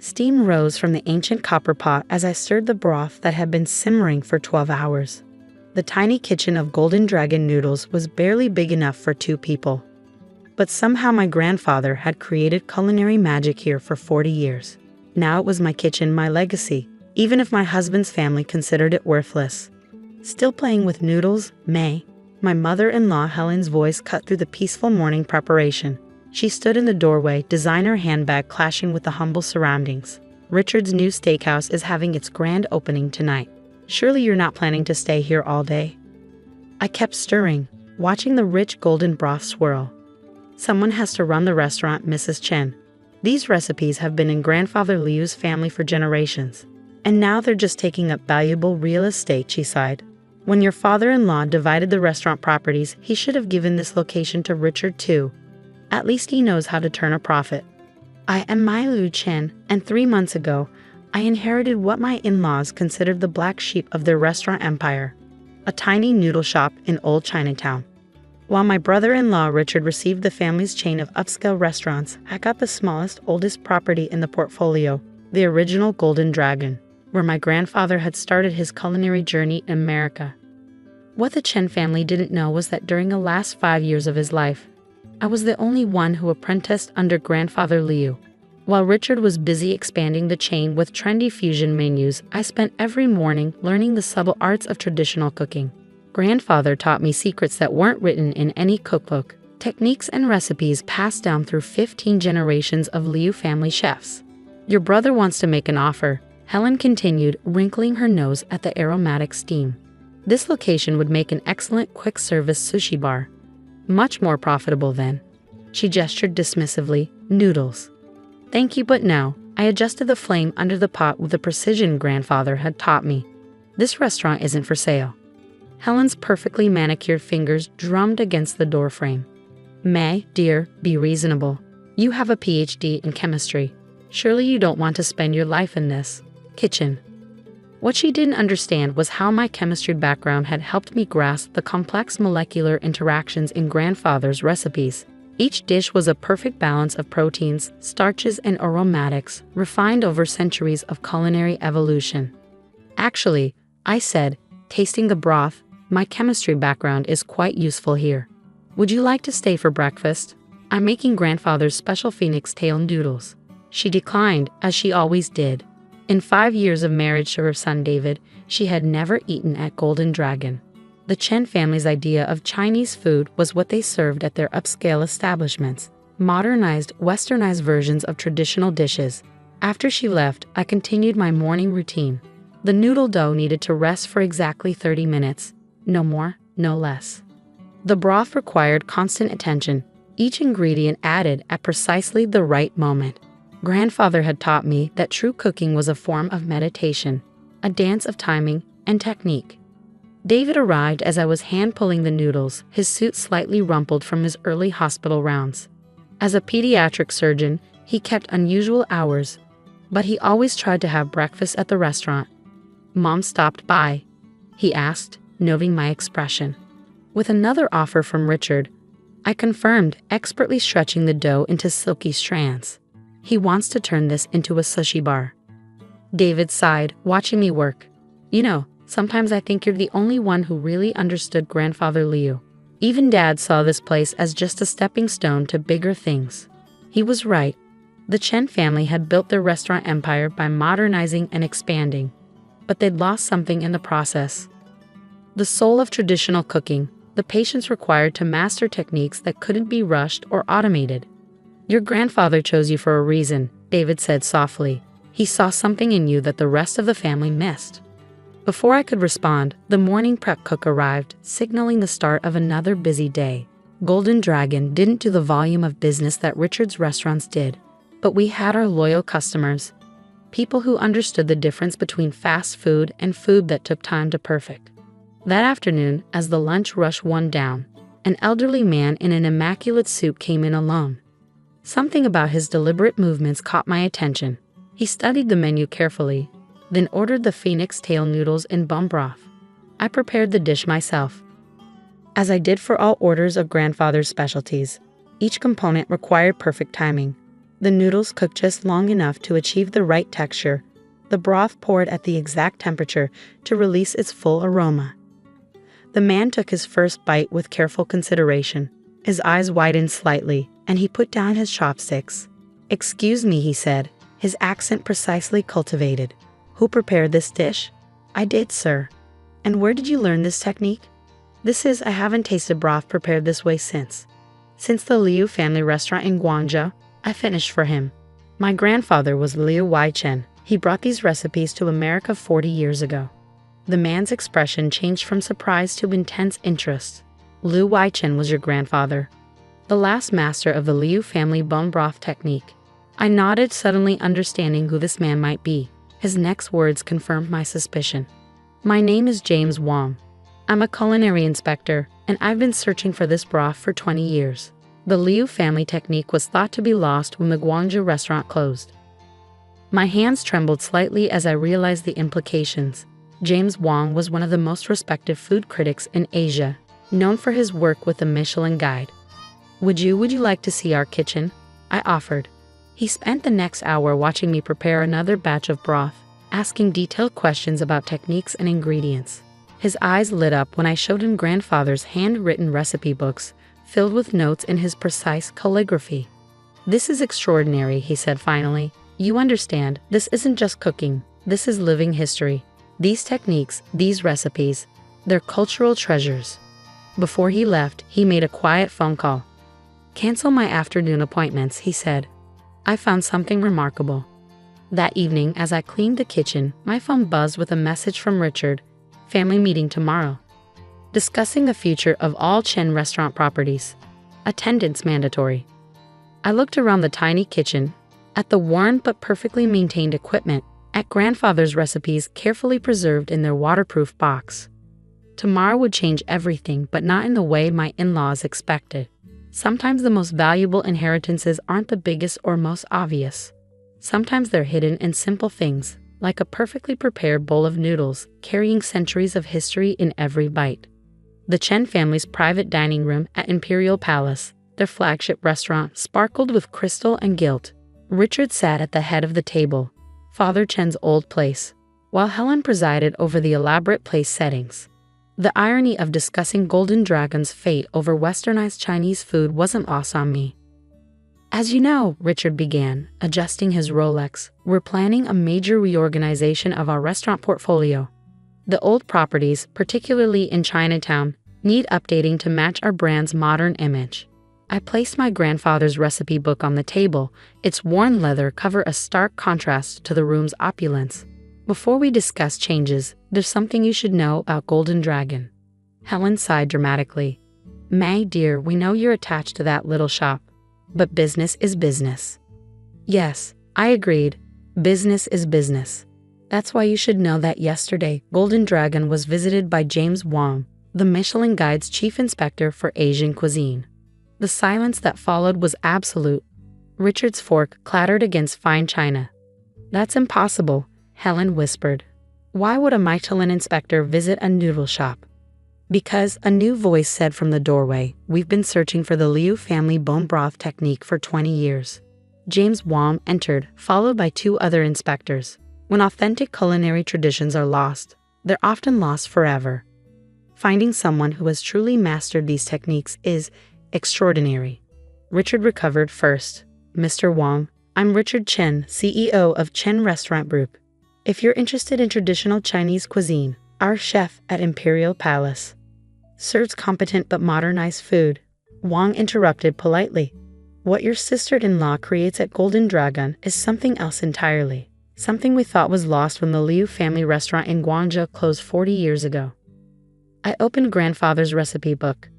Steam rose from the ancient copper pot as I stirred the broth that had been simmering for 12 hours. The tiny kitchen of Golden Dragon Noodles was barely big enough for 2 people. But somehow my grandfather had created culinary magic here for 40 years. Now it was my kitchen, my legacy, even if my husband's family considered it worthless. Still playing with noodles, May? My mother-in-law Helen's voice cut through the peaceful morning preparation. She stood in the doorway, designer handbag clashing with the humble surroundings. Richard's new steakhouse is having its grand opening tonight. Surely you're not planning to stay here all day? I kept stirring, watching the rich golden broth swirl. Someone has to run the restaurant, Mrs. Chen. These recipes have been in Grandfather Liu's family for generations. And now they're just taking up valuable real estate, she sighed. When your father-in-law divided the restaurant properties, he should have given this location to Richard too. At least he knows how to turn a profit. I am Mai Lu Chen, and 3 months ago, I inherited what my in-laws considered the black sheep of their restaurant empire, a tiny noodle shop in Old Chinatown. While my brother-in-law Richard received the family's chain of upscale restaurants, I got the smallest, oldest property in the portfolio, the original Golden Dragon, where my grandfather had started his culinary journey in America. What the Chen family didn't know was that during the last 5 years of his life, I was the only one who apprenticed under Grandfather Liu. While Richard was busy expanding the chain with trendy fusion menus, I spent every morning learning the subtle arts of traditional cooking. Grandfather taught me secrets that weren't written in any cookbook, techniques and recipes passed down through 15 generations of Liu family chefs. Your brother wants to make an offer, Helen continued, wrinkling her nose at the aromatic steam. This location would make an excellent quick-service sushi bar. Much more profitable then. She gestured dismissively, noodles. Thank you, but no. I adjusted the flame under the pot with the precision Grandfather had taught me. This restaurant isn't for sale. Helen's perfectly manicured fingers drummed against the doorframe. May, dear, be reasonable. You have a PhD in chemistry. Surely you don't want to spend your life in this kitchen. What she didn't understand was how my chemistry background had helped me grasp the complex molecular interactions in Grandfather's recipes. Each dish was a perfect balance of proteins, starches, and aromatics, refined over centuries of culinary evolution. Actually, I said, tasting the broth, my chemistry background is quite useful here. Would you like to stay for breakfast? I'm making Grandfather's special phoenix tail noodles. She declined, as she always did. In 5 years of marriage to her son David, she had never eaten at Golden Dragon. The Chen family's idea of Chinese food was what they served at their upscale establishments, modernized, westernized versions of traditional dishes. After she left, I continued my morning routine. The noodle dough needed to rest for exactly 30 minutes. No more, no less. The broth required constant attention, each ingredient added at precisely the right moment. Grandfather had taught me that true cooking was a form of meditation, a dance of timing and technique. David arrived as I was hand-pulling the noodles, his suit slightly rumpled from his early hospital rounds. As a pediatric surgeon, he kept unusual hours, but he always tried to have breakfast at the restaurant. Mom stopped by, he asked, noting my expression. With another offer from Richard, I confirmed, expertly stretching the dough into silky strands. He wants to turn this into a sushi bar. David sighed, watching me work. You know, sometimes I think you're the only one who really understood Grandfather Liu. Even Dad saw this place as just a stepping stone to bigger things. He was right. The Chen family had built their restaurant empire by modernizing and expanding, but they'd lost something in the process. The soul of traditional cooking, the patience required to master techniques that couldn't be rushed or automated. Your grandfather chose you for a reason, David said softly. He saw something in you that the rest of the family missed. Before I could respond, the morning prep cook arrived, signaling the start of another busy day. Golden Dragon didn't do the volume of business that Richard's restaurants did, but we had our loyal customers, people who understood the difference between fast food and food that took time to perfect. That afternoon, as the lunch rush wound down, an elderly man in an immaculate suit came in alone. Something about his deliberate movements caught my attention. He studied the menu carefully, then ordered the phoenix tail noodles in bone broth. I prepared the dish myself. As I did for all orders of Grandfather's specialties, each component required perfect timing. The noodles cooked just long enough to achieve the right texture, the broth poured at the exact temperature to release its full aroma. The man took his first bite with careful consideration. His eyes widened slightly, and he put down his chopsticks. "Excuse me," he said, his accent precisely cultivated. "Who prepared this dish?" "I did, sir." "And where did you learn this technique?" I haven't tasted broth prepared this way since the Liu family restaurant in Guangzhou." I finished for him. "My grandfather was Liu Weichen. He brought these recipes to America 40 years ago." The man's expression changed from surprise to intense interest. "Liu Weichen was your grandfather?" "The last master of the Liu family bone broth technique." I nodded, suddenly understanding who this man might be. His next words confirmed my suspicion. "My name is James Wong. I'm a culinary inspector, and I've been searching for this broth for 20 years. The Liu family technique was thought to be lost when the Guangzhou restaurant closed." My hands trembled slightly as I realized the implications. James Wong was one of the most respected food critics in Asia, known for his work with the Michelin Guide. Would you like to see our kitchen?" I offered. He spent the next hour watching me prepare another batch of broth, asking detailed questions about techniques and ingredients. His eyes lit up when I showed him grandfather's handwritten recipe books, filled with notes in his precise calligraphy. "This is extraordinary," he said finally. "You understand, this isn't just cooking, this is living history. These techniques, these recipes, they're cultural treasures." Before he left, he made a quiet phone call. "Cancel my afternoon appointments," he said. I found something remarkable. That evening, as I cleaned the kitchen, my phone buzzed with a message from Richard. "Family meeting tomorrow. Discussing the future of all Chen restaurant properties. Attendance mandatory." I looked around the tiny kitchen, at the worn but perfectly maintained equipment, at grandfather's recipes carefully preserved in their waterproof box. Tomorrow would change everything, but not in the way my in-laws expected. Sometimes the most valuable inheritances aren't the biggest or most obvious. Sometimes they're hidden in simple things, like a perfectly prepared bowl of noodles, carrying centuries of history in every bite. The Chen family's private dining room at Imperial Palace, their flagship restaurant, sparkled with crystal and gilt. Richard sat at the head of the table, Father Chen's old place, while Helen presided over the elaborate place settings. The irony of discussing Golden Dragon's fate over westernized Chinese food wasn't lost on me. "As you know," Richard began, adjusting his Rolex, "we're planning a major reorganization of our restaurant portfolio. The old properties, particularly in Chinatown, need updating to match our brand's modern image." I placed my grandfather's recipe book on the table, its worn leather cover a stark contrast to the room's opulence. "Before we discuss changes, there's something you should know about Golden Dragon." Helen sighed dramatically. "May, dear, we know you're attached to that little shop, but business is business." "Yes," I agreed. "Business is business. That's why you should know that yesterday, Golden Dragon was visited by James Wong, the Michelin Guide's chief inspector for Asian cuisine." The silence that followed was absolute. Richard's fork clattered against fine china. "That's impossible," Helen whispered. "Why would a Michelin inspector visit a noodle shop?" "Because," a new voice said from the doorway, "we've been searching for the Liu family bone broth technique for 20 years. James Wong entered, followed by 2 other inspectors. When authentic culinary traditions are lost, they're often lost forever. Finding someone who has truly mastered these techniques is extraordinary." Richard recovered first. "Mr. Wong, I'm Richard Chen, CEO of Chen Restaurant Group. If you're interested in traditional Chinese cuisine, our chef at Imperial Palace serves competent but modernized food." Wong interrupted politely. "What your sister-in-law creates at Golden Dragon is something else entirely. Something we thought was lost when the Liu family restaurant in Guangzhou closed 40 years ago." I opened grandfather's recipe book.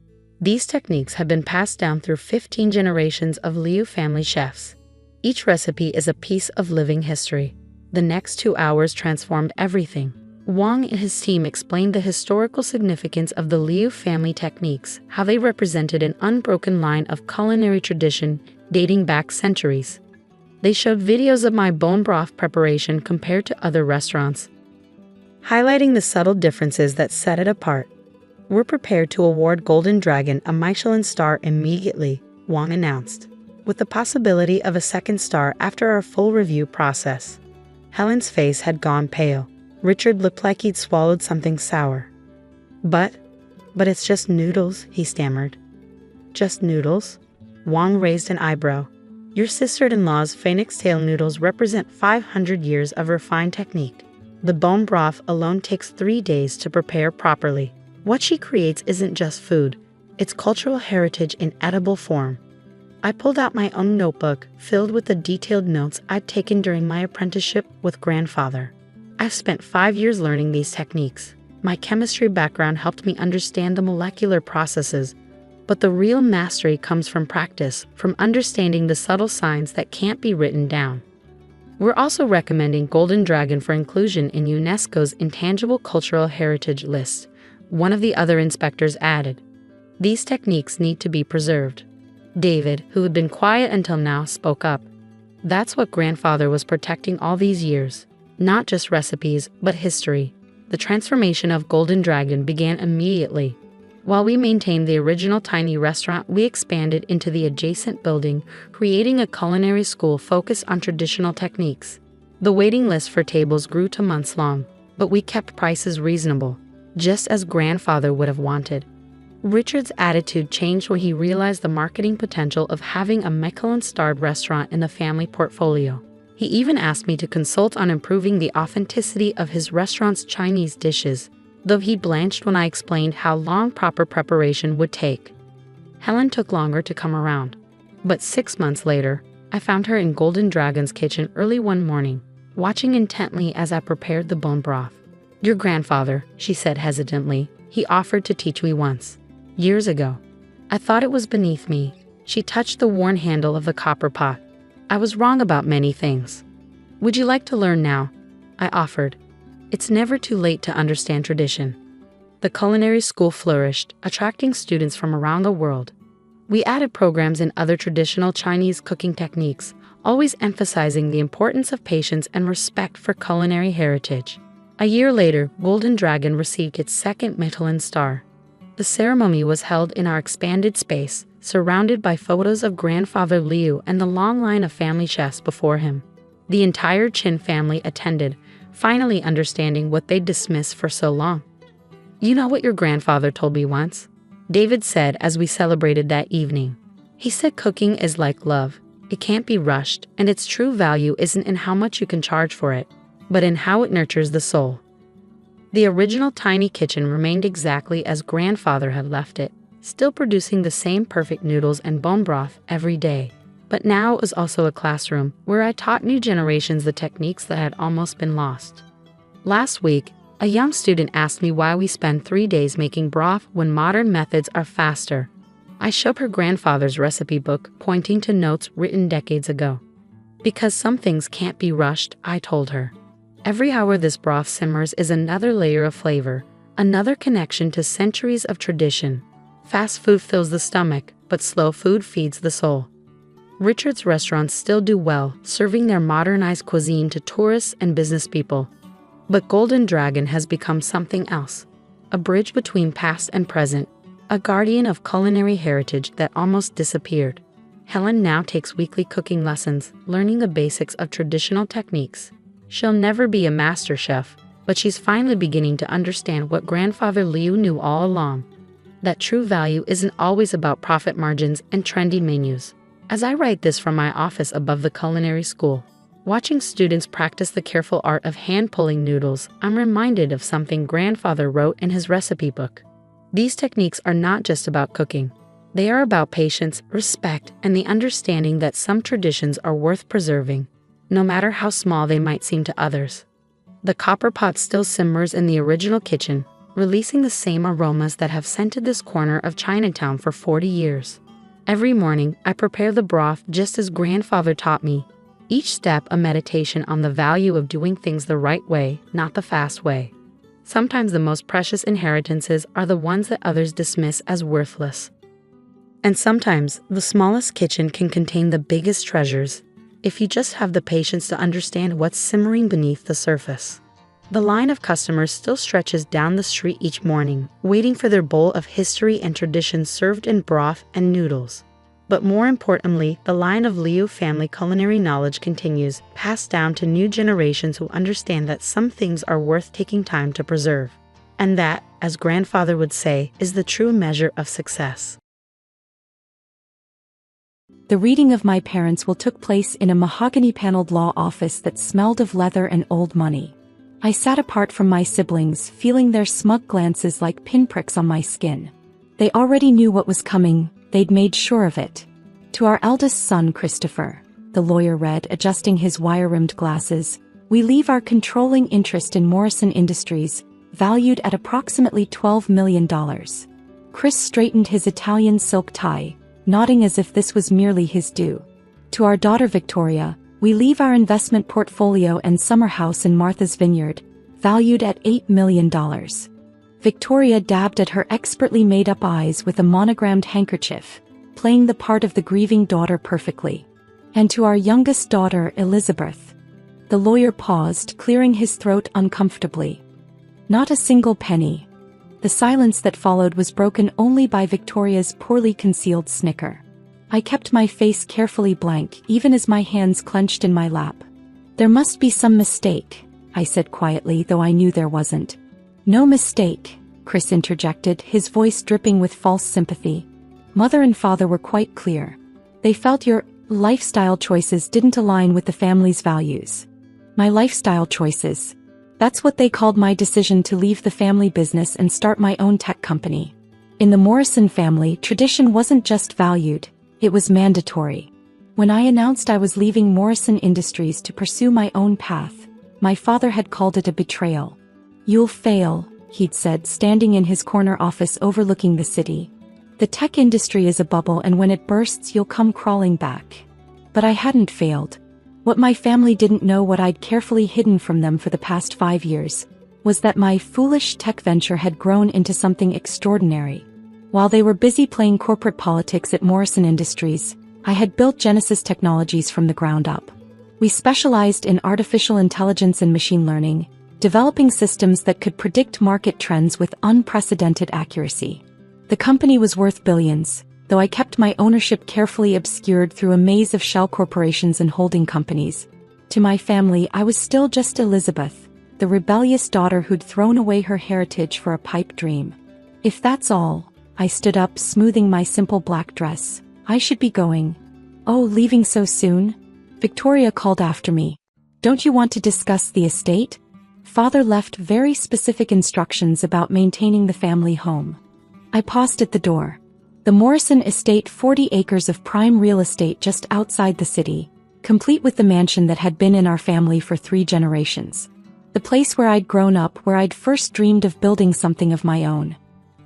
These techniques have been passed down through 15 generations of Liu family chefs. Each recipe is a piece of living history. The next 2 hours transformed everything. Wong and his team explained the historical significance of the Liu family techniques, how they represented an unbroken line of culinary tradition dating back centuries. They showed videos of my bone broth preparation compared to other restaurants, highlighting the subtle differences that set it apart. "We're prepared to award Golden Dragon a Michelin star immediately," Wong announced. with the possibility of a second star after our full review process. Helen's face had gone pale. Richard looked like he'd swallowed something sour. But it's just noodles, he stammered. Just noodles? Wang raised an eyebrow. Your sister-in-law's phoenix tail noodles represent 500 years of refined technique. The bone broth alone takes 3 days to prepare properly. What she creates isn't just food, it's cultural heritage in edible form. I pulled out my own notebook filled with the detailed notes I'd taken during my apprenticeship with grandfather. I've spent 5 years learning these techniques. My chemistry background helped me understand the molecular processes, but the real mastery comes from practice, from understanding the subtle signs that can't be written down. We're also recommending Golden Dragon for inclusion in UNESCO's Intangible Cultural Heritage list, one of the other inspectors added. These techniques need to be preserved. David, who had been quiet until now, spoke up. That's what grandfather was protecting all these years. Not just recipes, but history. The transformation of Golden Dragon began immediately. While we maintained the original tiny restaurant, we expanded into the adjacent building, creating a culinary school focused on traditional techniques. The waiting list for tables grew to months long, but we kept prices reasonable, just as grandfather would have wanted. Richard's attitude changed when he realized the marketing potential of having a Michelin-starred restaurant in the family portfolio. He even asked me to consult on improving the authenticity of his restaurant's Chinese dishes, though he blanched when I explained how long proper preparation would take. Helen took longer to come around, but 6 months later, I found her in Golden Dragon's kitchen early one morning, watching intently as I prepared the bone broth. Your grandfather, she said hesitantly, he offered to teach me once. Years ago. I thought it was beneath me. She touched the worn handle of the copper pot. I was wrong about many things. Would you like to learn now? I offered. It's never too late to understand tradition. The culinary school flourished, attracting students from around the world. We added programs in other traditional Chinese cooking techniques, always emphasizing the importance of patience and respect for culinary heritage. A year later, Golden Dragon received its second Michelin star. The ceremony was held in our expanded space, surrounded by photos of grandfather Liu and the long line of family chefs before him. The entire Chin family attended, finally understanding what they'd dismissed for so long. You know what your grandfather told me once? David said as we celebrated that evening. He said cooking is like love. It can't be rushed, and its true value isn't in how much you can charge for it, but in how it nurtures the soul. The original tiny kitchen remained exactly as grandfather had left it, still producing the same perfect noodles and bone broth every day. But now it was also a classroom where I taught new generations the techniques that had almost been lost. Last week, a young student asked me why we spend 3 days making broth when modern methods are faster. I showed her grandfather's recipe book, pointing to notes written decades ago. Because some things can't be rushed, I told her. Every hour this broth simmers is another layer of flavor, another connection to centuries of tradition. Fast food fills the stomach, but slow food feeds the soul. Richard's restaurants still do well, serving their modernized cuisine to tourists and business people. But Golden Dragon has become something else, a bridge between past and present, a guardian of culinary heritage that almost disappeared. Helen now takes weekly cooking lessons, learning the basics of traditional techniques. She'll never be a master chef, but she's finally beginning to understand what grandfather Liu knew all along. That true value isn't always about profit margins and trendy menus. As I write this from my office above the culinary school, watching students practice the careful art of hand-pulling noodles, I'm reminded of something grandfather wrote in his recipe book. These techniques are not just about cooking. They are about patience, respect, and the understanding that some traditions are worth preserving, no matter how small they might seem to others. The copper pot still simmers in the original kitchen, releasing the same aromas that have scented this corner of Chinatown for 40 years. Every morning, I prepare the broth just as grandfather taught me, each step a meditation on the value of doing things the right way, not the fast way. Sometimes the most precious inheritances are the ones that others dismiss as worthless. And sometimes, the smallest kitchen can contain the biggest treasures, if you just have the patience to understand what's simmering beneath the surface. The line of customers still stretches down the street each morning, waiting for their bowl of history and tradition served in broth and noodles. But more importantly, the line of Liu family culinary knowledge continues, passed down to new generations who understand that some things are worth taking time to preserve. And that, as grandfather would say, is the true measure of success. The reading of my parents' will took place in a mahogany-paneled law office that smelled of leather and old money. I sat apart from my siblings, feeling their smug glances like pinpricks on my skin. They already knew what was coming, they'd made sure of it. To our eldest son, Christopher, the lawyer read, adjusting his wire-rimmed glasses, we leave our controlling interest in Morrison Industries, valued at approximately $12 million. Chris straightened his Italian silk tie, nodding as if this was merely his due. To our daughter Victoria, we leave our investment portfolio and summer house in Martha's Vineyard, valued at $8 million. Victoria dabbed at her expertly made-up eyes with a monogrammed handkerchief, playing the part of the grieving daughter perfectly. And to our youngest daughter Elizabeth. The lawyer paused, clearing his throat uncomfortably. Not a single penny. The silence that followed was broken only by Victoria's poorly concealed snicker. I kept my face carefully blank, even as my hands clenched in my lap. There must be some mistake, I said quietly, though I knew there wasn't. No mistake, Chris interjected, his voice dripping with false sympathy. Mother and father were quite clear. They felt your lifestyle choices didn't align with the family's values. My lifestyle choices. That's what they called my decision to leave the family business and start my own tech company. In the Morrison family, tradition wasn't just valued, it was mandatory. When I announced I was leaving Morrison Industries to pursue my own path, my father had called it a betrayal. You'll fail, he'd said, standing in his corner office overlooking the city. The tech industry is a bubble, and when it bursts you'll come crawling back. But I hadn't failed. What my family didn't know, what I'd carefully hidden from them for the past 5 years, was that my foolish tech venture had grown into something extraordinary. While they were busy playing corporate politics at Morrison Industries, I had built Genesis Technologies from the ground up. We specialized in artificial intelligence and machine learning, developing systems that could predict market trends with unprecedented accuracy. The company was worth billions, though I kept my ownership carefully obscured through a maze of shell corporations and holding companies. To my family, I was still just Elizabeth, the rebellious daughter who'd thrown away her heritage for a pipe dream. If that's all, I stood up, smoothing my simple black dress, I should be going. Oh, leaving so soon? Victoria called after me. Don't you want to discuss the estate? Father left very specific instructions about maintaining the family home. I paused at the door. The Morrison estate, 40 acres of prime real estate just outside the city, complete with the mansion that had been in our family for 3 generations. The place where I'd grown up, where I'd first dreamed of building something of my own.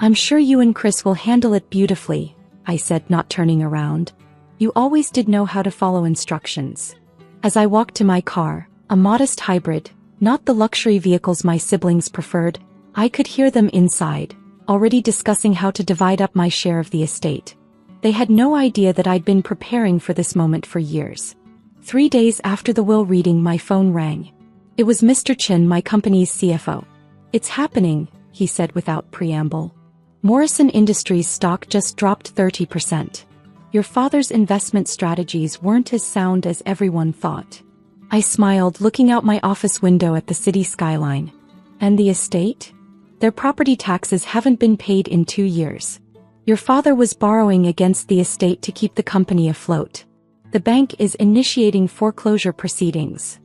I'm sure you and Chris will handle it beautifully, I said, not turning around. You always did know how to follow instructions. As I walked to my car, a modest hybrid, not the luxury vehicles my siblings preferred, I could hear them inside, already discussing how to divide up my share of the estate. They had no idea that I'd been preparing for this moment for years. 3 days after the will reading, my phone rang. It was Mr. Chin, my company's CFO. It's happening, he said without preamble. Morrison Industries stock just dropped 30%. Your father's investment strategies weren't as sound as everyone thought. I smiled, looking out my office window at the city skyline. And the estate? Their property taxes haven't been paid in 2 years. Your father was borrowing against the estate to keep the company afloat. The bank is initiating foreclosure proceedings.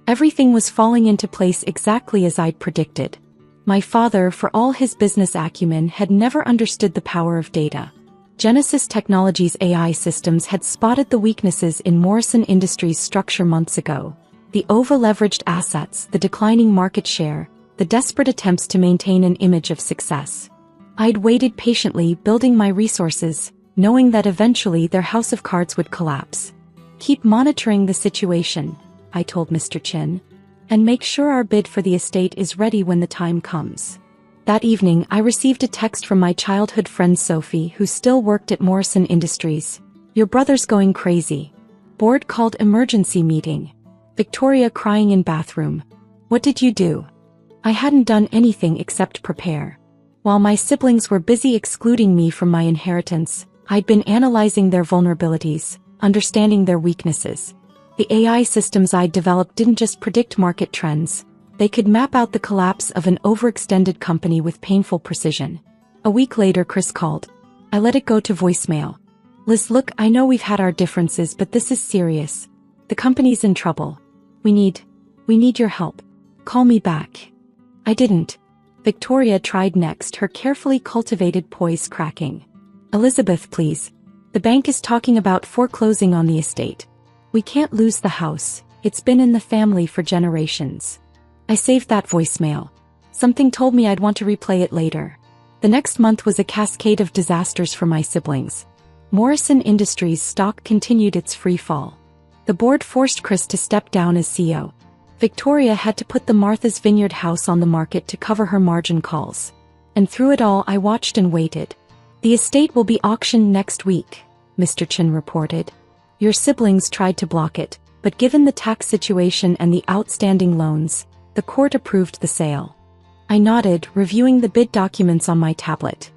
Everything was falling into place exactly as I'd predicted. My father, for all his business acumen, had never understood the power of data. Genesis Technologies' AI systems had spotted the weaknesses in Morrison Industries' structure months ago. The over-leveraged assets, the declining market share, the desperate attempts to maintain an image of success. I'd waited patiently, building my resources, knowing that eventually their house of cards would collapse. Keep monitoring the situation, I told Mr. Chin, and make sure our bid for the estate is ready when the time comes. That evening, I received a text from my childhood friend Sophie, who still worked at Morrison Industries. Your brother's going crazy. Board called emergency meeting. Victoria crying in bathroom. What did you do? I hadn't done anything except prepare. While my siblings were busy excluding me from my inheritance, I'd been analyzing their vulnerabilities, understanding their weaknesses. The AI systems I'd developed didn't just predict market trends, they could map out the collapse of an overextended company with painful precision. A week later, Chris called. I let it go to voicemail. Liz, look, I know we've had our differences, but this is serious. The company's in trouble. We need your help. Call me back. I didn't. Victoria tried next, her carefully cultivated poise cracking. Elizabeth, please. The bank is talking about foreclosing on the estate. We can't lose the house. It's been in the family for generations. I saved that voicemail. Something told me I'd want to replay it later. The next month was a cascade of disasters for my siblings. Morrison Industries stock continued its free fall. The board forced Chris to step down as CEO. Victoria had to put the Martha's Vineyard house on the market to cover her margin calls. And through it all, I watched and waited. The estate will be auctioned next week, Mr. Chin reported. Your siblings tried to block it, but given the tax situation and the outstanding loans, the court approved the sale. I nodded, reviewing the bid documents on my tablet.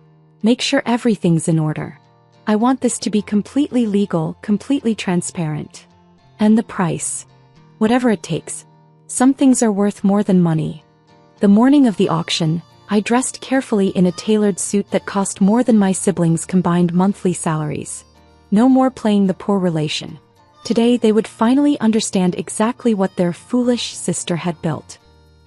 Make sure everything's in order. I want this to be completely legal, completely transparent. And the price. Whatever it takes. Some things are worth more than money. The morning of the auction, I dressed carefully in a tailored suit that cost more than my siblings' combined monthly salaries. No more playing the poor relation. Today they would finally understand exactly what their foolish sister had built.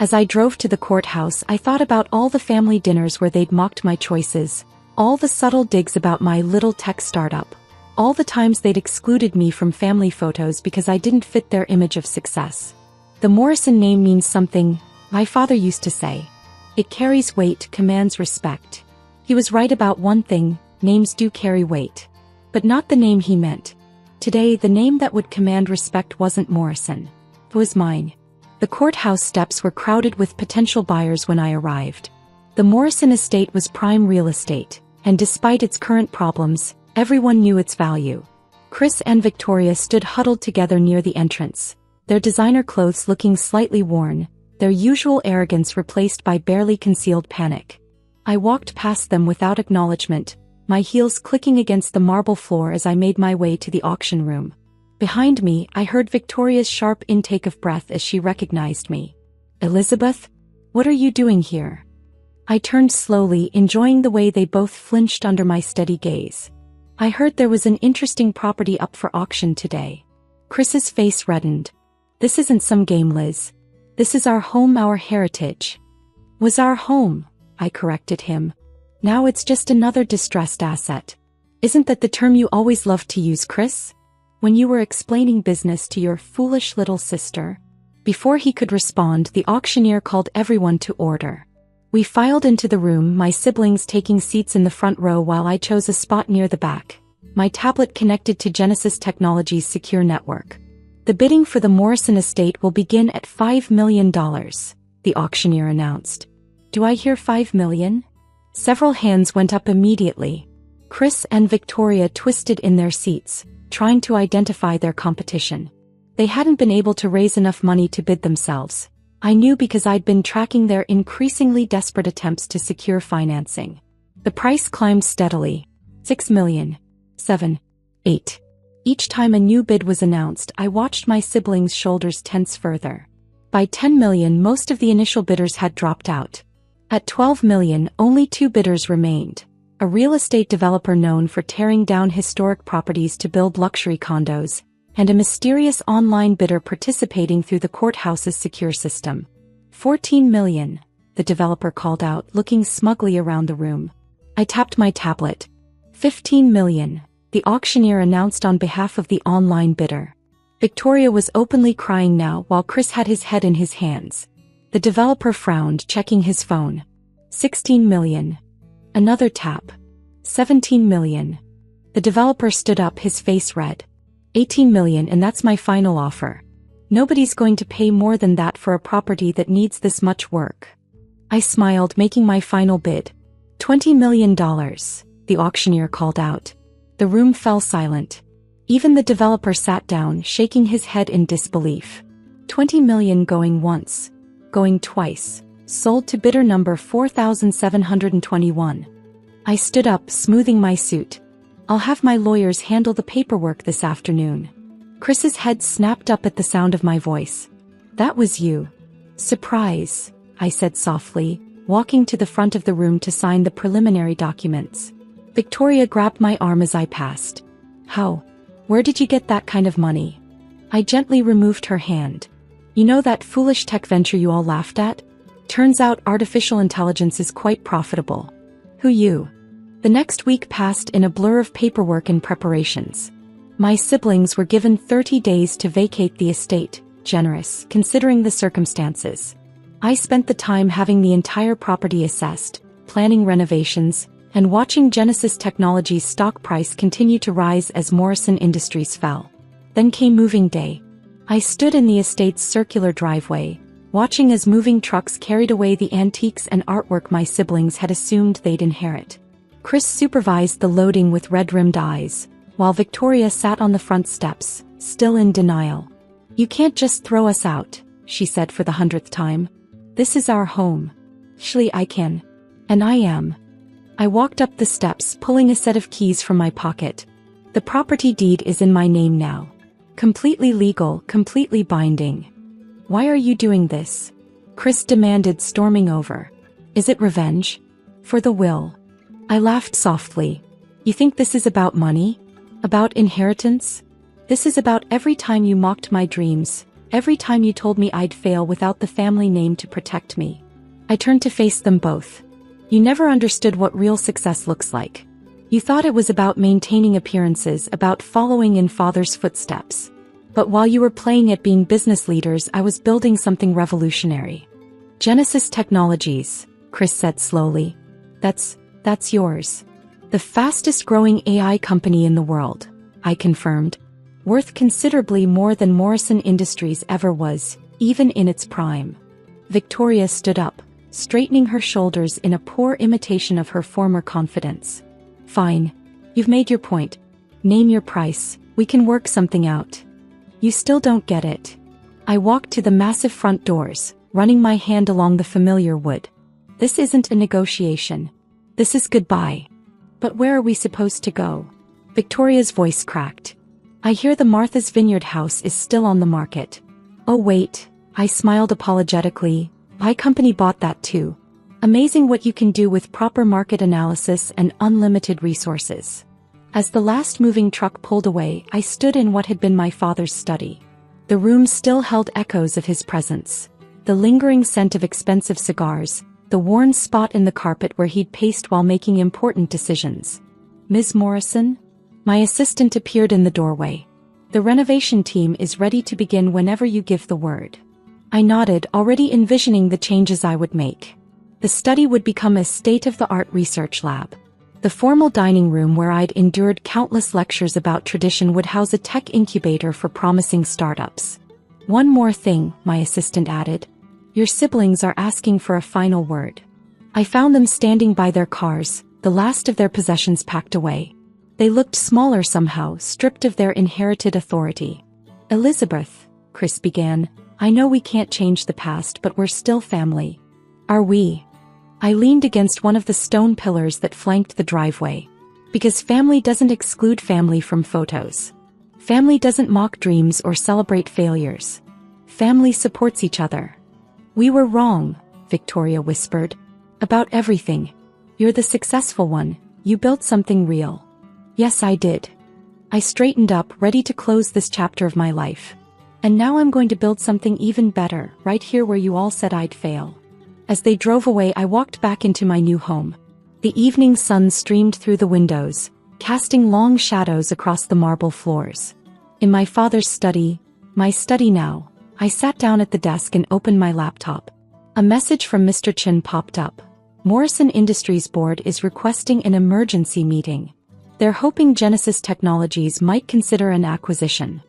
As I drove to the courthouse, I thought about all the family dinners where they'd mocked my choices, all the subtle digs about my little tech startup, all the times they'd excluded me from family photos because I didn't fit their image of success. The Morrison name means something, my father used to say. It carries weight, commands respect. He was right about one thing, names do carry weight. But not the name he meant. Today, the name that would command respect wasn't Morrison. It was mine. The courthouse steps were crowded with potential buyers when I arrived. The Morrison estate was prime real estate, and despite its current problems, everyone knew its value. Chris and Victoria stood huddled together near the entrance, their designer clothes looking slightly worn, their usual arrogance replaced by barely concealed panic. I walked past them without acknowledgement, my heels clicking against the marble floor as I made my way to the auction room. Behind me, I heard Victoria's sharp intake of breath as she recognized me. Elizabeth? What are you doing here? I turned slowly, enjoying the way they both flinched under my steady gaze. I heard there was an interesting property up for auction today. Chris's face reddened. This isn't some game, Liz. This is our home, our heritage. Was our home, I corrected him. Now it's just another distressed asset. Isn't that the term you always loved to use, Chris? When you were explaining business to your foolish little sister. Before he could respond, the auctioneer called everyone to order. We filed into the room, my siblings taking seats in the front row while I chose a spot near the back, my tablet connected to Genesis Technologies' secure network. The bidding for the Morrison estate will begin at $5 million, the auctioneer announced. Do I hear $5 million? Several hands went up immediately. Chris and Victoria twisted in their seats, trying to identify their competition. They hadn't been able to raise enough money to bid themselves. I knew because I'd been tracking their increasingly desperate attempts to secure financing. The price climbed steadily. 6 million. 7. 8. Each time a new bid was announced, I watched my siblings' shoulders tense further. By 10 million, most of the initial bidders had dropped out. At 12 million, only 2 bidders remained. A real estate developer known for tearing down historic properties to build luxury condos, and a mysterious online bidder participating through the courthouse's secure system. 14 million, the developer called out, looking smugly around the room. I tapped my tablet. 15 million, the auctioneer announced on behalf of the online bidder. Victoria was openly crying now while Chris had his head in his hands. The developer frowned, checking his phone. 16 million. Another tap. 17 million. The developer stood up, his face red. 18 million, and that's my final offer. Nobody's going to pay more than that for a property that needs this much work. I smiled, making my final bid. $20 million, the auctioneer called out. The room fell silent. Even the developer sat down, shaking his head in disbelief. 20 million going once, going twice, sold to bidder number 4,721. I stood up, smoothing my suit. I'll have my lawyers handle the paperwork this afternoon. Chris's head snapped up at the sound of my voice. That was you. Surprise, I said softly, walking to the front of the room to sign the preliminary documents. Victoria grabbed my arm as I passed. How? Where did you get that kind of money? I gently removed her hand. You know that foolish tech venture you all laughed at? Turns out artificial intelligence is quite profitable. Who you? The next week passed in a blur of paperwork and preparations. My siblings were given 30 days to vacate the estate, generous, considering the circumstances. I spent the time having the entire property assessed, planning renovations, and watching Genesis Technologies' stock price continue to rise as Morrison Industries fell. Then came moving day. I stood in the estate's circular driveway, watching as moving trucks carried away the antiques and artwork my siblings had assumed they'd inherit. Chris supervised the loading with red-rimmed eyes, while Victoria sat on the front steps, still in denial. You can't just throw us out, she said for the 100th time. This is our home. Surely I can. And I am. I walked up the steps, pulling a set of keys from my pocket. The property deed is in my name now. Completely legal, completely binding. Why are you doing this? Chris demanded, storming over. Is it revenge? For the will. I laughed softly. You think this is about money? About inheritance? This is about every time you mocked my dreams, every time you told me I'd fail without the family name to protect me. I turned to face them both. You never understood what real success looks like. You thought it was about maintaining appearances, about following in father's footsteps. But while you were playing at being business leaders, I was building something revolutionary. Genesis Technologies, Chris said slowly. That's yours. The fastest growing AI company in the world, I confirmed. Worth considerably more than Morrison Industries ever was, even in its prime. Victoria stood up, straightening her shoulders in a poor imitation of her former confidence. Fine. You've made your point. Name your price, we can work something out. You still don't get it. I walked to the massive front doors, running my hand along the familiar wood. This isn't a negotiation. This is goodbye. But where are we supposed to go? Victoria's voice cracked. I hear the Martha's Vineyard house is still on the market. Oh wait, I smiled apologetically. My company bought that too. Amazing what you can do with proper market analysis and unlimited resources. As the last moving truck pulled away, I stood in what had been my father's study. The room still held echoes of his presence. The lingering scent of expensive cigars, the worn spot in the carpet where he'd paced while making important decisions. Ms. Morrison? My assistant appeared in the doorway. The renovation team is ready to begin whenever you give the word. I nodded, already envisioning the changes I would make. The study would become a state-of-the-art research lab. The formal dining room where I'd endured countless lectures about tradition would house a tech incubator for promising startups. One more thing, my assistant added. Your siblings are asking for a final word. I found them standing by their cars, the last of their possessions packed away. They looked smaller somehow, stripped of their inherited authority. Elizabeth, Chris began, I know we can't change the past, but we're still family. Are we? I leaned against one of the stone pillars that flanked the driveway. Because family doesn't exclude family from photos. Family doesn't mock dreams or celebrate failures. Family supports each other. We were wrong, Victoria whispered. About everything. You're the successful one, you built something real. Yes, I did. I straightened up, ready to close this chapter of my life. And now I'm going to build something even better, right here where you all said I'd fail. As they drove away, I walked back into my new home. The evening sun streamed through the windows, casting long shadows across the marble floors. In my father's study, my study now, I sat down at the desk and opened my laptop. A message from Mr. Chin popped up. Morrison Industries board is requesting an emergency meeting. They're hoping Genesis Technologies might consider an acquisition.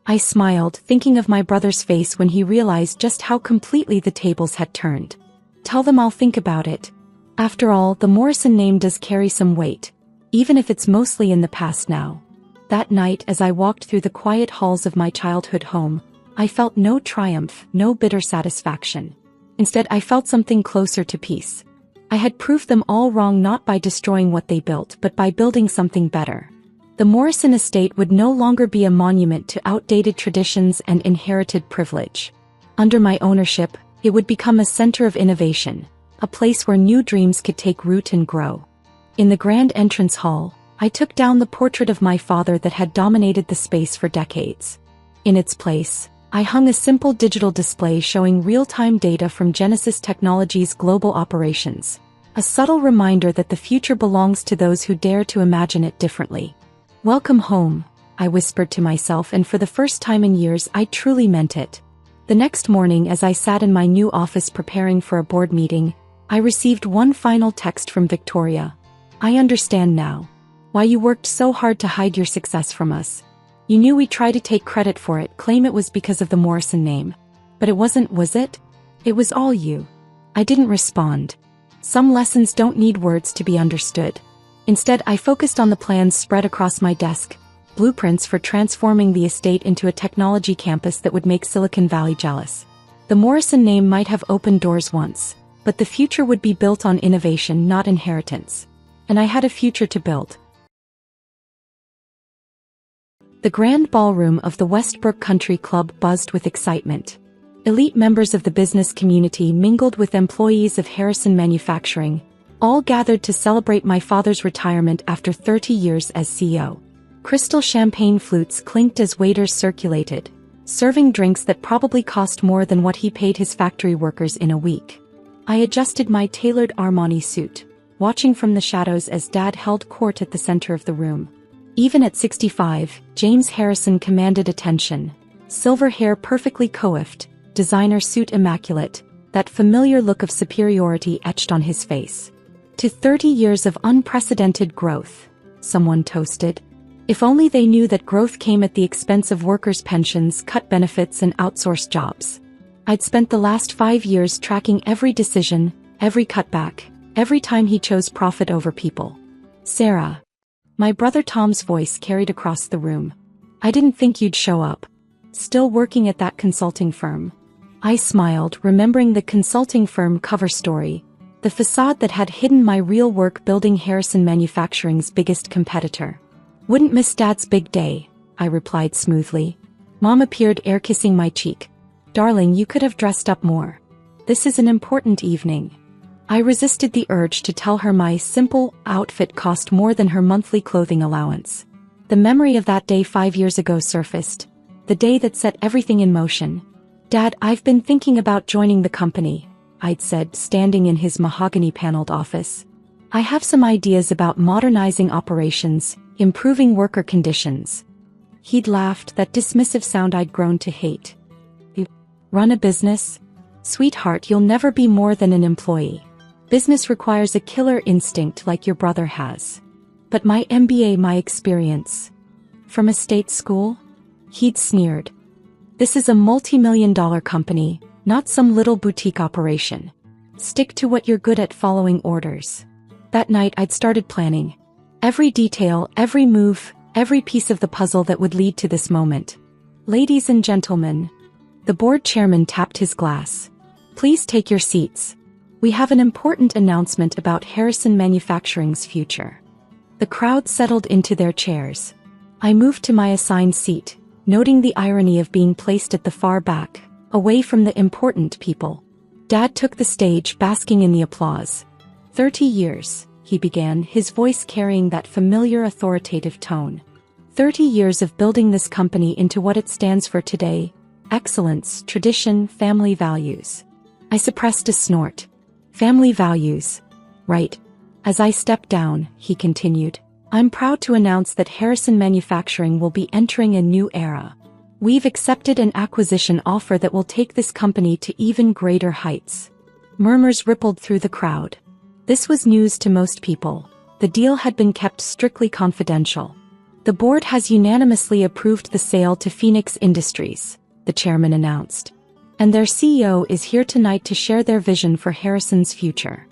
I smiled, thinking of my brother's face when he realized just how completely the tables had turned. Tell them I'll think about it. After all, the Morrison name does carry some weight, even if it's mostly in the past now. That night, as I walked through the quiet halls of my childhood home, I felt no triumph, no bitter satisfaction. Instead, I felt something closer to peace. I had proved them all wrong, not by destroying what they built, but by building something better. The Morrison estate would no longer be a monument to outdated traditions and inherited privilege. Under my ownership, it would become a center of innovation, a place where new dreams could take root and grow. In the grand entrance hall, I took down the portrait of my father that had dominated the space for decades. In its place, I hung a simple digital display showing real-time data from Genesis Technologies' global operations, a subtle reminder that the future belongs to those who dare to imagine it differently. "Welcome home," I whispered to myself, and for the first time in years I truly meant it. The next morning, as I sat in my new office preparing for a board meeting, I received one final text from Victoria. "I understand now why you worked so hard to hide your success from us. You knew we'd try to take credit for it, claim it was because of the Morrison name. But it wasn't, was it? It was all you." I didn't respond. Some lessons don't need words to be understood. Instead, I focused on the plans spread across my desk, blueprints for transforming the estate into a technology campus that would make Silicon Valley jealous. The Morrison name might have opened doors once, but the future would be built on innovation, not inheritance. And I had a future to build. The grand ballroom of the Westbrook Country Club buzzed with excitement. Elite members of the business community mingled with employees of Harrison Manufacturing, all gathered to celebrate my father's retirement after 30 years as CEO. Crystal champagne flutes clinked as waiters circulated, serving drinks that probably cost more than what he paid his factory workers in a week. I adjusted my tailored Armani suit, watching from the shadows as Dad held court at the center of the room. Even at 65, James Harrison commanded attention. Silver hair perfectly coiffed, designer suit immaculate, that familiar look of superiority etched on his face. "To 30 years of unprecedented growth," someone toasted. If only they knew that growth came at the expense of workers' pensions, cut benefits, and outsourced jobs. I'd spent the last 5 years tracking every decision, every cutback, every time he chose profit over people. "Sarah." My brother Tom's voice carried across the room. "I didn't think you'd show up. Still working at that consulting firm?" I smiled, remembering the consulting firm cover story, the facade that had hidden my real work building Harrison Manufacturing's biggest competitor. "Wouldn't miss Dad's big day," I replied smoothly. Mom appeared, air-kissing my cheek. "Darling, you could have dressed up more. This is an important evening." I resisted the urge to tell her my simple outfit cost more than her monthly clothing allowance. The memory of that day 5 years ago surfaced, the day that set everything in motion. "Dad, I've been thinking about joining the company," I'd said, standing in his mahogany-paneled office. "I have some ideas about modernizing operations, improving worker conditions." He'd laughed, that dismissive sound I'd grown to hate. "You run a business? Sweetheart, you'll never be more than an employee. Business requires a killer instinct like your brother has." "But my MBA, my experience. From a state school?" He'd sneered. "This is a multi-million-dollar company, not some little boutique operation. Stick to what you're good at, following orders." That night I'd started planning. Every detail, every move, every piece of the puzzle that would lead to this moment. "Ladies and gentlemen," the board chairman tapped his glass. "Please take your seats. We have an important announcement about Harrison Manufacturing's future." The crowd settled into their chairs. I moved to my assigned seat, noting the irony of being placed at the far back, away from the important people. Dad took the stage, basking in the applause. "30 years, he began, his voice carrying that familiar authoritative tone. 30 years of building this company into what it stands for today: excellence, tradition, family values." I suppressed a snort. "Family values. Right." As I stepped down, he continued, "I'm proud to announce that Harrison Manufacturing will be entering a new era. We've accepted an acquisition offer that will take this company to even greater heights." Murmurs rippled through the crowd. This was news to most people. The deal had been kept strictly confidential. "The board has unanimously approved the sale to Phoenix Industries," the chairman announced. "And their CEO is here tonight to share their vision for Harrison's future."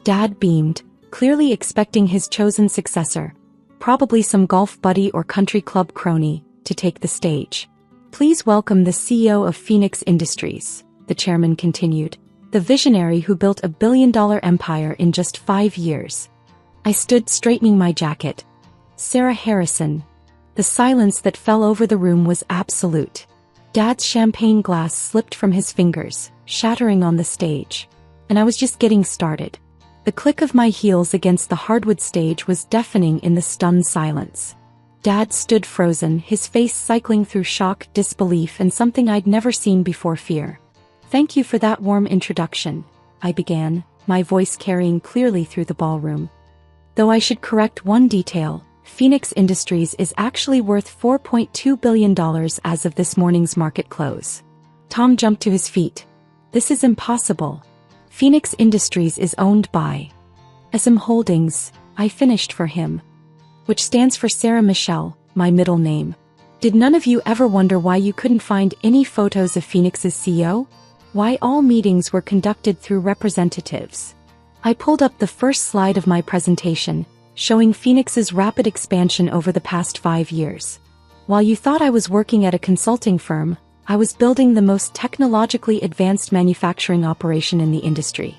Dad beamed, clearly expecting his chosen successor, probably some golf buddy or country club crony, to take the stage. "Please welcome the CEO of Phoenix Industries," the chairman continued, "the visionary who built a billion-dollar empire in just 5 years." I stood, straightening my jacket. Sarah Harrison. The silence that fell over the room was absolute. Dad's champagne glass slipped from his fingers, shattering on the stage. And I was just getting started. The click of my heels against the hardwood stage was deafening in the stunned silence. Dad stood frozen, his face cycling through shock, disbelief, and something I'd never seen before: fear. "Thank you for that warm introduction," I began, my voice carrying clearly through the ballroom. "Though I should correct one detail, Phoenix Industries is actually worth $4.2 billion as of this morning's market close." Tom jumped to his feet. "This is impossible. Phoenix Industries is owned by SM Holdings," I finished for him. "Which stands for Sarah Michelle, my middle name. Did none of you ever wonder why you couldn't find any photos of Phoenix's CEO? Why all meetings were conducted through representatives?" I pulled up the first slide of my presentation, showing Phoenix's rapid expansion over the past 5 years. While you thought I was working at a consulting firm, I was building the most technologically advanced manufacturing operation in the industry.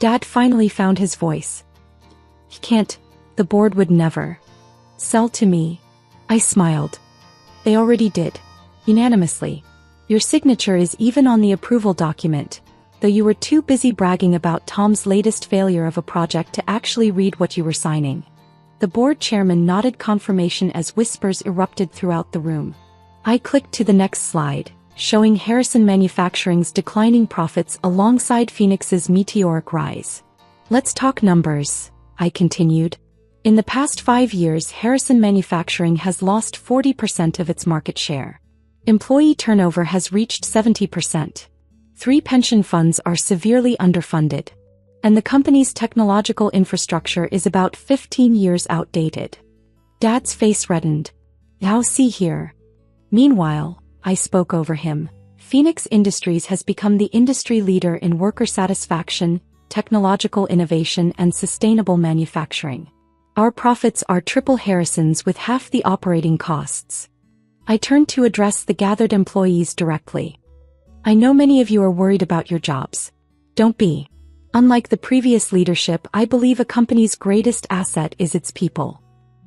Dad finally found his voice. "He can't. The board would never sell to me." I smiled. "They already did. Unanimously. Your signature is even on the approval document, though you were too busy bragging about Tom's latest failure of a project to actually read what you were signing." The board chairman nodded confirmation as whispers erupted throughout the room. I clicked to the next slide, showing Harrison Manufacturing's declining profits alongside Phoenix's meteoric rise. "Let's talk numbers," I continued. "In the past 5 years, Harrison Manufacturing has lost 40% of its market share. Employee turnover has reached 70%. 3 pension funds are severely underfunded. And the company's technological infrastructure is about 15 years outdated." Dad's face reddened. "Now see here." "Meanwhile," I spoke over him, "Phoenix Industries has become the industry leader in worker satisfaction, technological innovation, and sustainable manufacturing. Our profits are triple Harrison's with half the operating costs." I turned to address the gathered employees directly. "I know many of you are worried about your jobs. Don't be. Unlike the previous leadership, I believe a company's greatest asset is its people."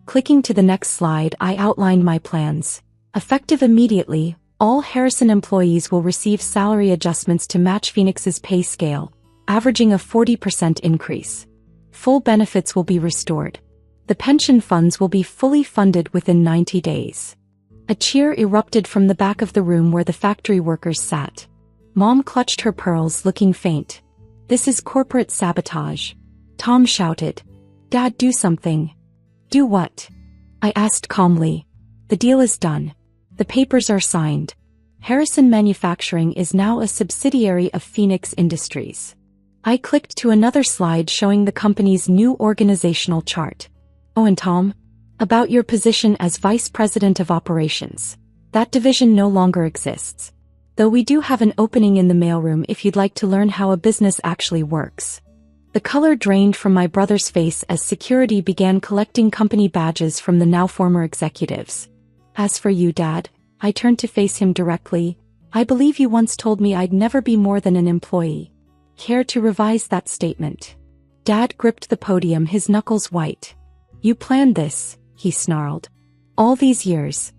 Clicking to the next slide, I outlined my plans. Effective immediately, all Harrison employees will receive salary adjustments to match Phoenix's pay scale, averaging a 40% increase. Full benefits will be restored. The pension funds will be fully funded within 90 days. A cheer erupted from the back of the room where the factory workers sat. Mom clutched her pearls, looking faint. "This is corporate sabotage." Tom shouted. "Dad, do something." "Do what?" I asked calmly. "The deal is done. The papers are signed. Harrison Manufacturing is now a subsidiary of Phoenix Industries." I clicked to another slide showing the company's new organizational chart. "Oh, and Tom? About your position as Vice President of Operations. That division no longer exists. Though we do have an opening in the mailroom if you'd like to learn how a business actually works." The color drained from my brother's face as security began collecting company badges from the now former executives. "As for you, Dad," I turned to face him directly, "I believe you once told me I'd never be more than an employee. Care to revise that statement?" Dad gripped the podium, his knuckles white. "You planned this," he snarled. "All these years."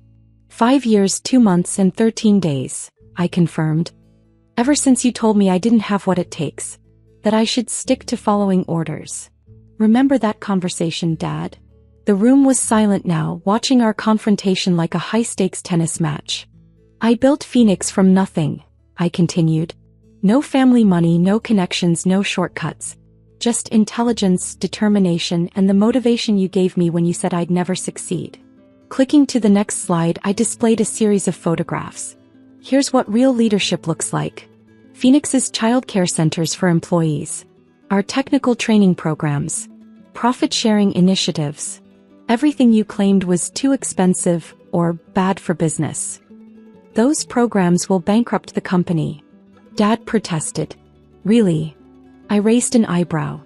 5 years, 2 months, and 13 days, I confirmed. "Ever since you told me I didn't have what it takes. That I should stick to following orders. Remember that conversation, Dad?" The room was silent now, watching our confrontation like a high-stakes tennis match. "I built Phoenix from nothing," I continued. "No family money, no connections, no shortcuts. Just intelligence, determination, and the motivation you gave me when you said I'd never succeed." Clicking to the next slide, I displayed a series of photographs. Here's what real leadership looks like. Phoenix's child care centers for employees. Our technical training programs. Profit-sharing initiatives. Everything you claimed was too expensive or bad for business. Those programs will bankrupt the company. Dad protested. "Really?" I raised an eyebrow.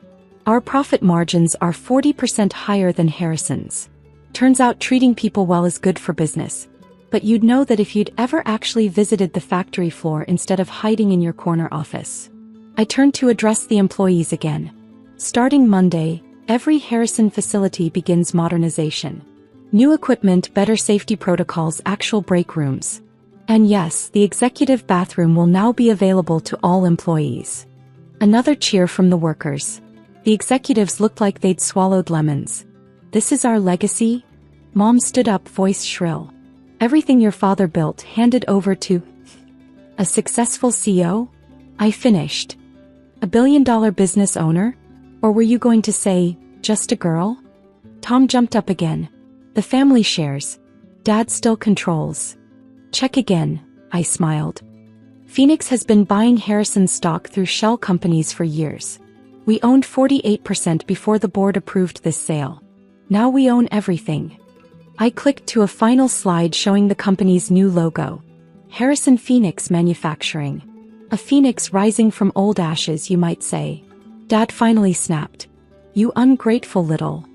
"Our profit margins are 40% higher than Harrison's. Turns out treating people well is good for business. But you'd know that if you'd ever actually visited the factory floor instead of hiding in your corner office." I turned to address the employees again. "Starting Monday, every Harrison facility begins modernization. New equipment, better safety protocols, actual break rooms. And yes, the executive bathroom will now be available to all employees. Another cheer from the workers. The executives looked like they'd swallowed lemons. This is our legacy? Mom stood up, voice shrill. Everything your father built handed over to a successful CEO? I finished. A billion-dollar business owner? Or were you going to say, just a girl? Tom jumped up again. The family shares. Dad still controls. Check again, I smiled. Phoenix has been buying Harrison stock through shell companies for years. We owned 48% before the board approved this sale. Now we own everything. I clicked to a final slide showing the company's new logo. Harrison Phoenix Manufacturing. A phoenix rising from old ashes, you might say. Dad finally snapped. You ungrateful little.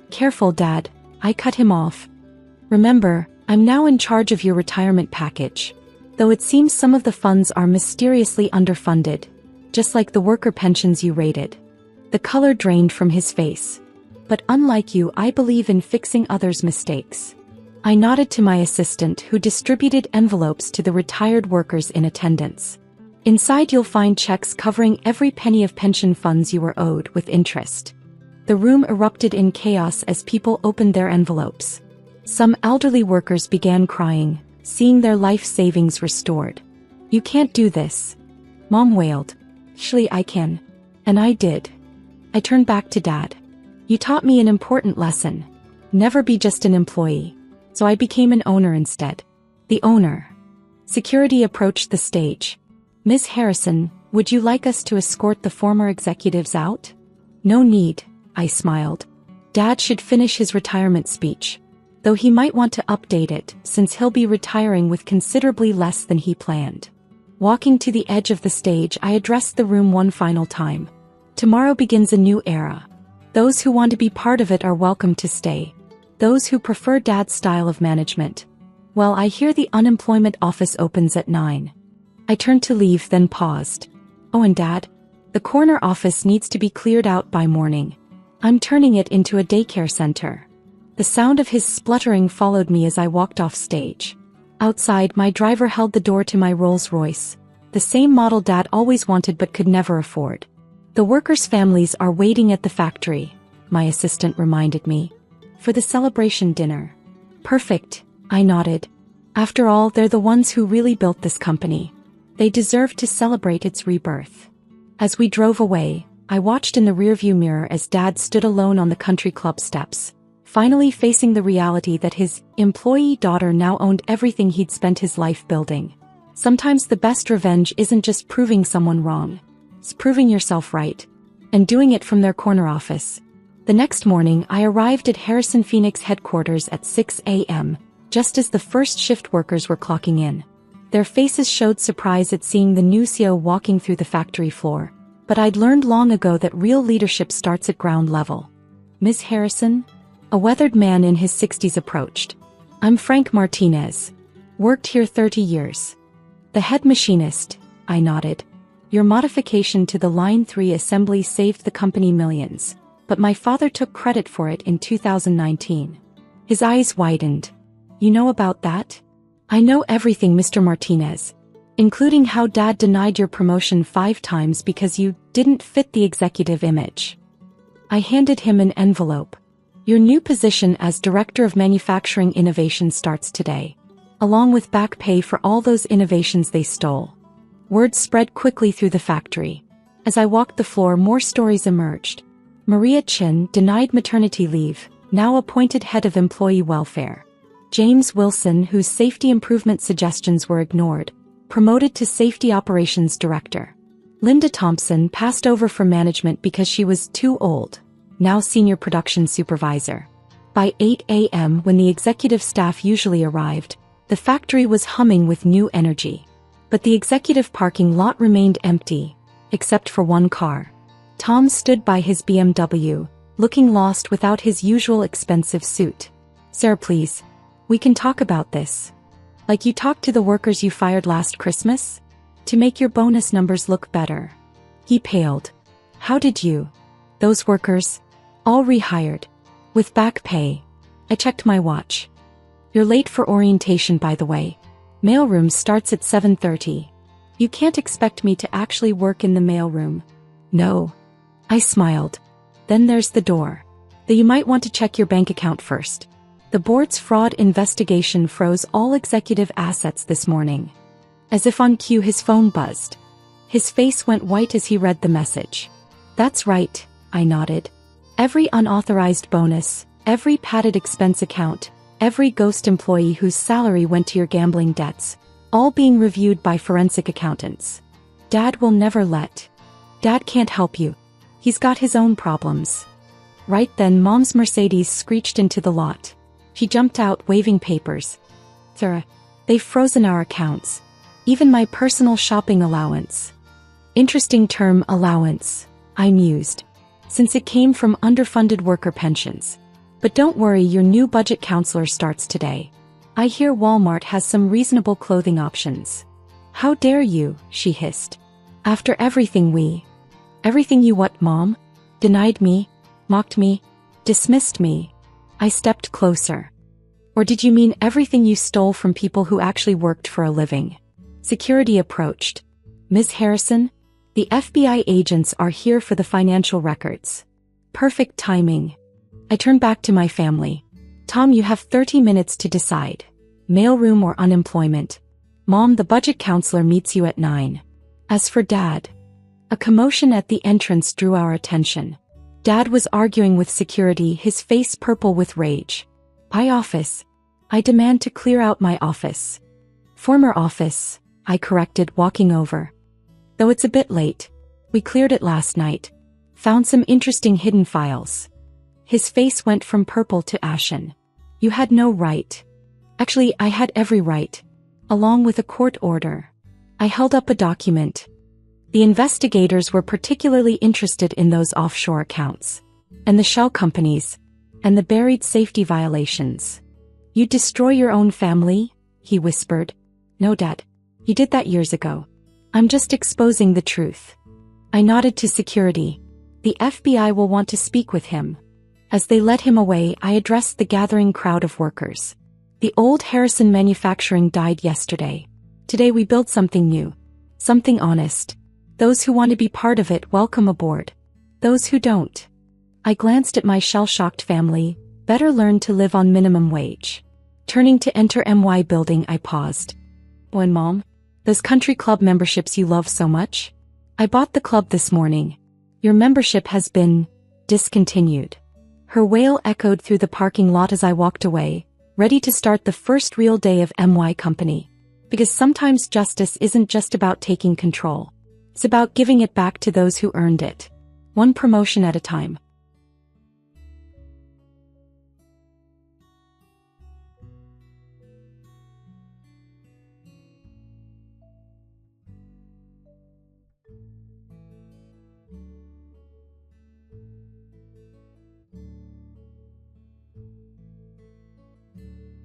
Careful, Dad, I cut him off. Remember, I'm now in charge of your retirement package. Though it seems some of the funds are mysteriously underfunded, just like the worker pensions you raided. The color drained from his face. But unlike you, I believe in fixing others' mistakes. I nodded to my assistant, who distributed envelopes to the retired workers in attendance. Inside you'll find checks covering every penny of pension funds you were owed, with interest. The room erupted in chaos as people opened their envelopes. Some elderly workers began crying, seeing their life savings restored. You can't do this. Mom wailed. Actually, I can. And I did. I turned back to Dad. You taught me an important lesson. Never be just an employee. So I became an owner instead. The owner. Security approached the stage. Ms. Harrison, would you like us to escort the former executives out? No need, I smiled. Dad should finish his retirement speech. Though he might want to update it, since he'll be retiring with considerably less than he planned. Walking to the edge of the stage, I addressed the room one final time. Tomorrow begins a new era. Those who want to be part of it are welcome to stay. Those who prefer Dad's style of management. Well, I hear the unemployment office opens at 9. I turned to leave, then paused. Oh, and Dad? The corner office needs to be cleared out by morning. I'm turning it into a daycare center. The sound of his spluttering followed me as I walked off stage. Outside, my driver held the door to my Rolls-Royce, the same model Dad always wanted but could never afford. The workers' families are waiting at the factory, my assistant reminded me, for the celebration dinner. Perfect, I nodded. After all, they're the ones who really built this company. They deserve to celebrate its rebirth. As we drove away, I watched in the rearview mirror as Dad stood alone on the country club steps, finally facing the reality that his employee daughter now owned everything he'd spent his life building. Sometimes the best revenge isn't just proving someone wrong. It's proving yourself right. And doing it from their corner office. The next morning, I arrived at Harrison Phoenix headquarters at 6 a.m., just as the first shift workers were clocking in. Their faces showed surprise at seeing the new CEO walking through the factory floor. But I'd learned long ago that real leadership starts at ground level. Ms. Harrison? A weathered man in his 60s approached. I'm Frank Martinez. Worked here 30 years. The head machinist, I nodded. Your modification to the Line 3 assembly saved the company millions, but my father took credit for it in 2019. His eyes widened. You know about that? I know everything, Mr. Martinez, including how Dad denied your promotion 5 times because you didn't fit the executive image. I handed him an envelope. Your new position as Director of Manufacturing Innovation starts today, along with back pay for all those innovations they stole. Word spread quickly through the factory. As I walked the floor, more stories emerged. Maria Chin, denied maternity leave, now appointed head of employee welfare. James Wilson, whose safety improvement suggestions were ignored, promoted to safety operations director. Linda Thompson passed over from management because she was too old, now senior production supervisor. By 8 a.m., when the executive staff usually arrived, the factory was humming with new energy. But the executive parking lot remained empty, except for one car. Tom stood by his BMW, looking lost without his usual expensive suit. Sir, please. We can talk about this. Like you talked to the workers you fired last Christmas? To make your bonus numbers look better. He paled. How did you? Those workers? All rehired. With back pay. I checked my watch. You're late for orientation, by the way. Mailroom starts at 7:30. You can't expect me to actually work in the mailroom. No. I smiled. Then there's the door. Though you might want to check your bank account first. The board's fraud investigation froze all executive assets this morning. As if on cue, his phone buzzed. His face went white as he read the message. That's right, I nodded. Every unauthorized bonus, every padded expense account, every ghost employee whose salary went to your gambling debts, all being reviewed by forensic accountants. Dad will never let. Dad can't help you. He's got his own problems. Right then, Mom's Mercedes screeched into the lot. She jumped out, waving papers. Sir, they've frozen our accounts. Even my personal shopping allowance. Interesting term, allowance, I mused, since it came from underfunded worker pensions. But don't worry, your new budget counselor starts today. I hear Walmart has some reasonable clothing options. How dare you, she hissed. After everything Everything you what, Mom? Denied me, mocked me, dismissed me. I stepped closer. Or did you mean everything you stole from people who actually worked for a living? Security approached. Ms. Harrison, the FBI agents are here for the financial records. Perfect timing. I turned back to my family. Tom, you have 30 minutes to decide. Mailroom or unemployment. Mom, the budget counselor meets you at 9. As for Dad. A commotion at the entrance drew our attention. Dad was arguing with security, his face purple with rage. My office. I demand to clear out my office. Former office, I corrected, walking over. Though it's a bit late. We cleared it last night. Found some interesting hidden files. His face went from purple to ashen. You had no right. Actually, I had every right. Along with a court order. I held up a document. The investigators were particularly interested in those offshore accounts. And the shell companies. And the buried safety violations. You'd destroy your own family? He whispered. No, Dad. You did that years ago. I'm just exposing the truth. I nodded to security. The FBI will want to speak with him. As they led him away, I addressed the gathering crowd of workers. The old Harrison manufacturing died yesterday. Today we build something new. Something honest. Those who want to be part of it, welcome aboard. Those who don't. I glanced at my shell-shocked family. Better learn to live on minimum wage. Turning to enter MY building, I paused. When Mom? Those country club memberships you love so much? I bought the club this morning. Your membership has been discontinued. Her wail echoed through the parking lot as I walked away, ready to start the first real day of MY Company. Because sometimes justice isn't just about taking control. It's about giving it back to those who earned it. One promotion at a time.